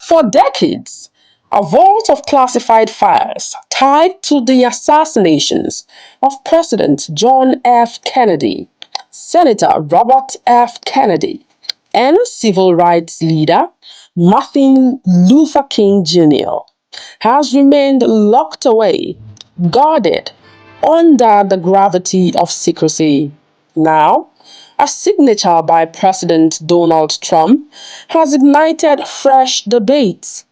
For decades, a vault of classified files tied to the assassinations of President John F. Kennedy, Senator Robert F. Kennedy, and civil rights leader Martin Luther King Jr. has remained locked away, guarded under the gravity of secrecy. Now, a signature by President Donald Trump has ignited fresh debates.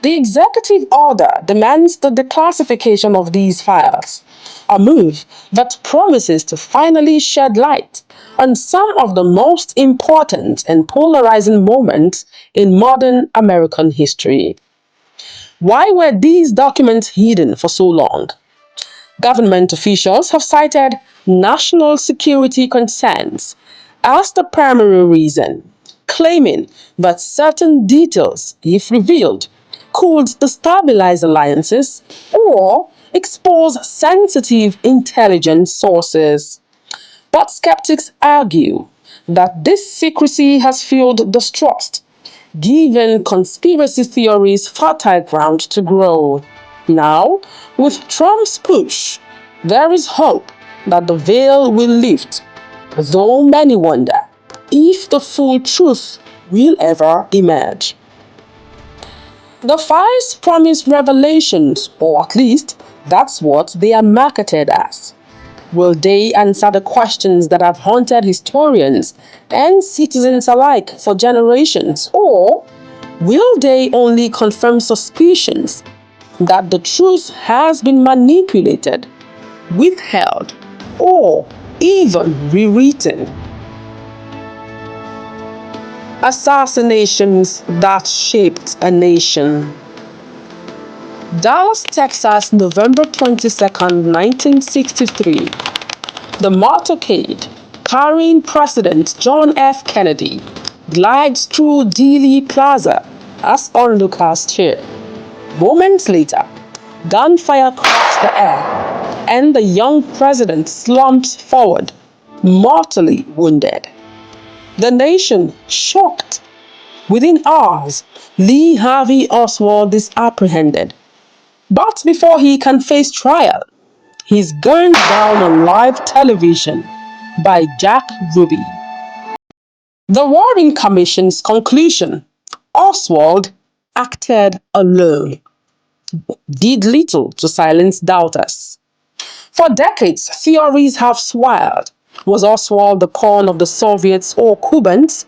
The executive order demands the declassification of these files, a move that promises to finally shed light on some of the most important and polarizing moments in modern American history. Why were these documents hidden for so long? Government officials have cited national security concerns as the primary reason, claiming that certain details, if revealed, could destabilize alliances or expose sensitive intelligence sources. But skeptics argue that this secrecy has fueled distrust, given conspiracy theories fertile ground to grow. Now, with Trump's push, there is hope that the veil will lift, though many wonder if the full truth will ever emerge. The files promise revelations, or at least that's what they are marketed as. Will they answer the questions that have haunted historians and citizens alike for generations? Or will they only confirm suspicions that the truth has been manipulated, withheld, or even rewritten? Assassinations that shaped a nation. Dallas, Texas, November 22nd, 1963. The motorcade carrying President John F. Kennedy glides through Dealey Plaza as onlookers cheer. Moments later, gunfire cracks the air, and the young president slumps forward, mortally wounded. The nation shocked. Within hours, Lee Harvey Oswald is apprehended. But before he can face trial, he's gunned down on live television by Jack Ruby. The Warren Commission's conclusion: Oswald acted alone, did little to silence doubters. For decades, theories have swirled. Was Oswald the pawn of the Soviets or Cubans?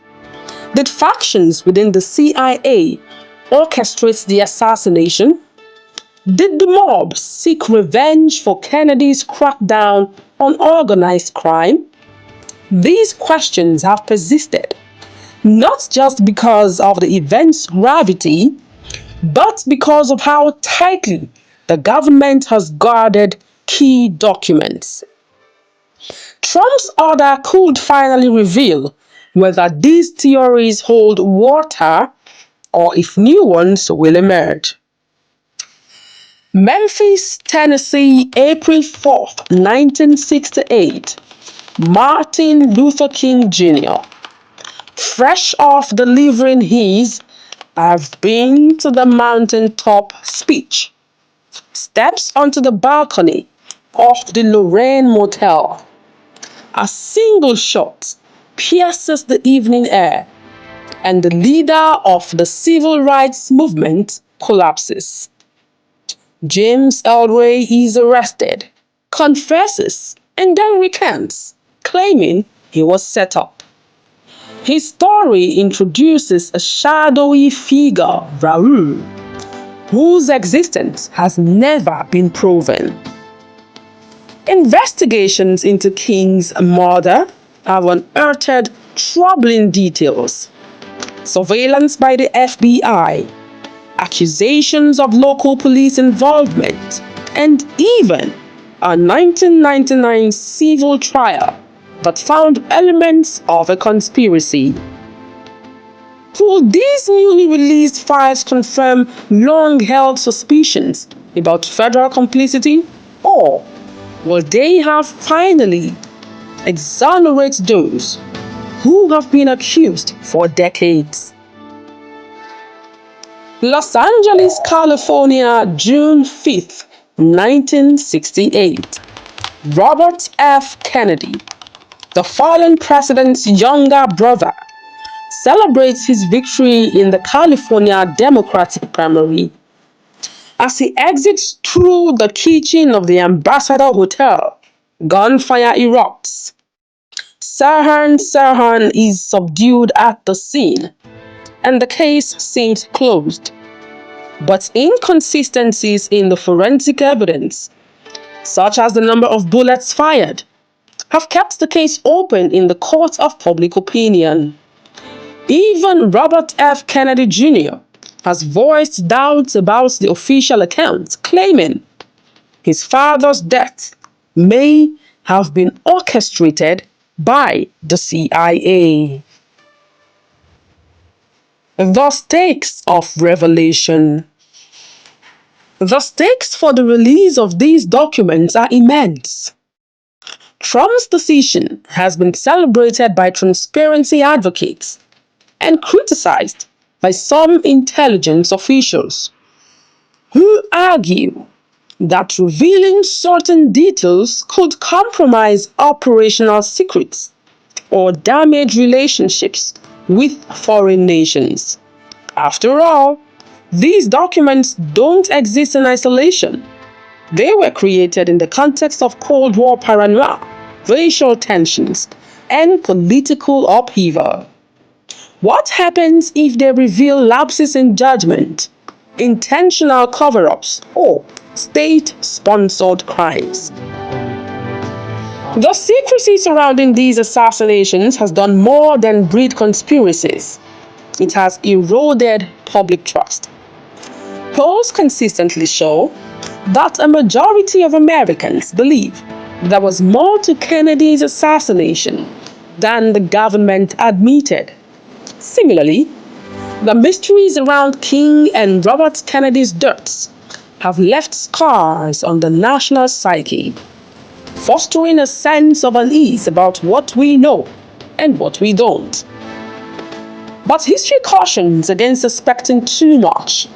Did factions within the CIA orchestrate the assassination? Did the mob seek revenge for Kennedy's crackdown on organized crime? These questions have persisted, not just because of the event's gravity, but because of how tightly the government has guarded key documents. Trump's order could finally reveal whether these theories hold water or if new ones will emerge. Memphis, Tennessee, April 4th, 1968. Martin Luther King Jr. Fresh off delivering his "I've been to the mountaintop" speech, steps onto the balcony of the Lorraine Motel. A single shot pierces the evening air, and the leader of the civil rights movement collapses. James Elway is arrested, confesses, and then recants, claiming he was set up. His story introduces a shadowy figure, Raoul, whose existence has never been proven. Investigations into King's murder have unearthed troubling details. Surveillance by the FBI, accusations of local police involvement, and even a 1999 civil trial that found elements of a conspiracy. Could these newly released files confirm long-held suspicions about federal complicity, or will they have finally exonerate those who have been accused for decades? Los Angeles, California, June 5th, 1968. Robert F. Kennedy, the fallen president's younger brother, celebrates his victory in the California Democratic primary. As he exits through the kitchen of the Ambassador Hotel, gunfire erupts. Sirhan is subdued at the scene, and the case seems closed. But inconsistencies in the forensic evidence, such as the number of bullets fired, have kept the case open in the court of public opinion. Even Robert F. Kennedy Jr. has voiced doubts about the official accounts, claiming his father's death may have been orchestrated by the CIA. The stakes of revelation. The stakes for the release of these documents are immense. Trump's decision has been celebrated by transparency advocates and criticized by some intelligence officials who argue that revealing certain details could compromise operational secrets or damage relationships with foreign nations. After all, these documents don't exist in isolation. They were created in the context of Cold War paranoia, racial tensions, and political upheaval. What happens if they reveal lapses in judgment, intentional cover-ups, or state-sponsored crimes? The secrecy surrounding these assassinations has done more than breed conspiracies. It has eroded public trust. Polls consistently show that a majority of Americans believe there was more to Kennedy's assassination than the government admitted. Similarly, the mysteries around King and Robert Kennedy's deaths have left scars on the national psyche, fostering a sense of unease about what we know and what we don't. But history cautions against suspecting too much.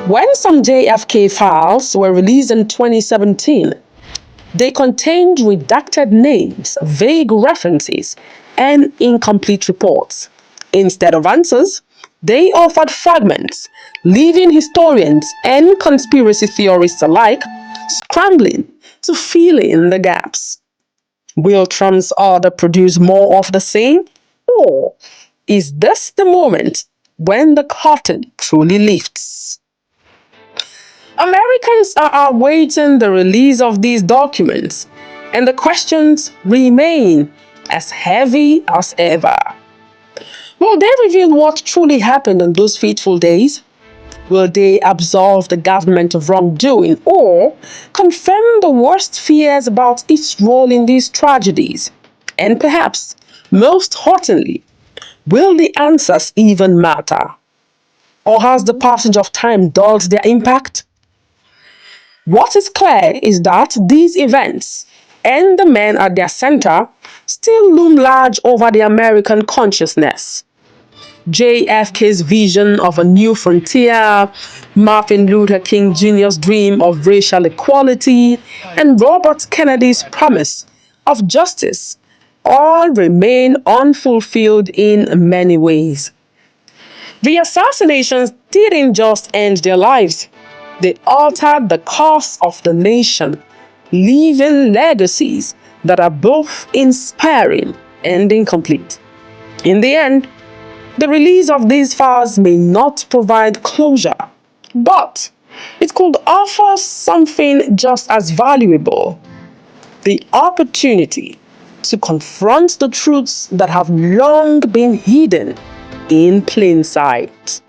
When some JFK files were released in 2017, they contained redacted names, vague references, and incomplete reports. Instead of answers, they offered fragments, leaving historians and conspiracy theorists alike scrambling to fill in the gaps. Will Trump's order produce more of the same? Or is this the moment when the curtain truly lifts? Americans are awaiting the release of these documents, and the questions remain as heavy as ever. Will they reveal what truly happened in those fateful days? Will they absolve the government of wrongdoing or confirm the worst fears about its role in these tragedies? And perhaps, most hauntingly, will the answers even matter? Or has the passage of time dulled their impact? What is clear is that these events and the men at their center still loom large over the American consciousness. JFK's vision of a new frontier, Martin Luther King Jr.'s dream of racial equality, and Robert Kennedy's promise of justice all remain unfulfilled in many ways. The assassinations didn't just end their lives, they altered the course of the nation, leaving legacies that are both inspiring and incomplete. In the end, the release of these files may not provide closure, but it could offer something just as valuable: the opportunity to confront the truths that have long been hidden in plain sight.